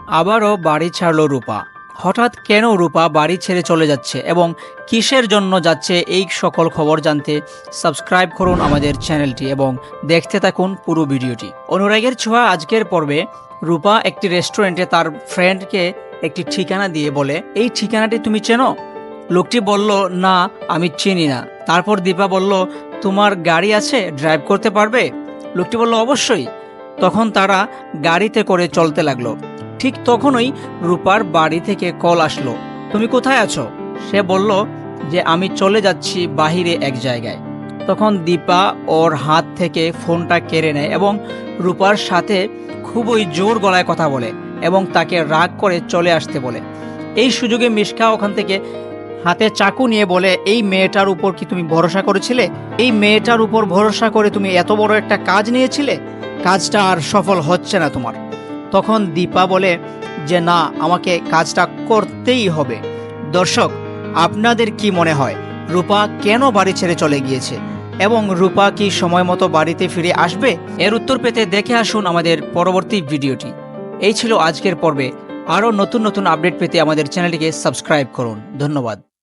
আবারও বাড়ি ছাড়ল রূপা। হঠাৎ কেন রূপা বাড়ি ছেড়ে চলে যাচ্ছে এবং কিসের জন্য যাচ্ছে এই সকল খবর জানতে সাবস্ক্রাইব করুন আমাদের চ্যানেলটি এবং দেখতে থাকুন পুরো ভিডিওটি। অনুরাগের ছোঁয়া আজকের পর্বে রূপা একটি রেস্টুরেন্টে তার ফ্রেন্ডকে একটি ঠিকানা দিয়ে বলে, এই ঠিকানাটি তুমি চেনো? লোকটি বলল, না আমি চিনি না। তারপর দীপা বলল, তোমার গাড়ি আছে, ড্রাইভ করতে পারবে? লোকটি বলল, অবশ্যই। তখন তারা গাড়িতে করে চলতে লাগলো। ঠিক তখনই রূপার বাড়ি থেকে কল আসলো, তুমি কোথায় আছো? সে বলল যে আমি চলে যাচ্ছি বাহিরে এক জায়গায়। তখন দীপা ওর হাত থেকে ফোনটা কেড়ে নেয় এবং রূপার সাথে খুবই জোর গলায় কথা বলে এবং তাকে রাগ করে চলে আসতে বলে। এই সুযোগে মিশকা ওখান থেকে হাতে চাকু নিয়ে বলে, এই মেয়েটার উপর কি তুমি ভরসা করেছিলে? এই মেয়েটার উপর ভরসা করে তুমি এত বড় একটা কাজ নিয়েছিলে? কাজটা আর সফল হচ্ছে না তোমার। তখন দীপা বলে যে না, আমাকে কাজটা করতেই হবে। দর্শক, আপনাদের কি মনে হয় রূপা কেন বাড়ি ছেড়ে চলে গিয়েছে এবং রূপা কি সময় মতো বাড়িতে ফিরে আসবে? এর উত্তর পেতে দেখে আসুন আমাদের পরবর্তী ভিডিওটি। এই ছিল আজকের পর্বে। আরও নতুন নতুন আপডেট পেতে আমাদের চ্যানেলটিকে সাবস্ক্রাইব করুন। ধন্যবাদ।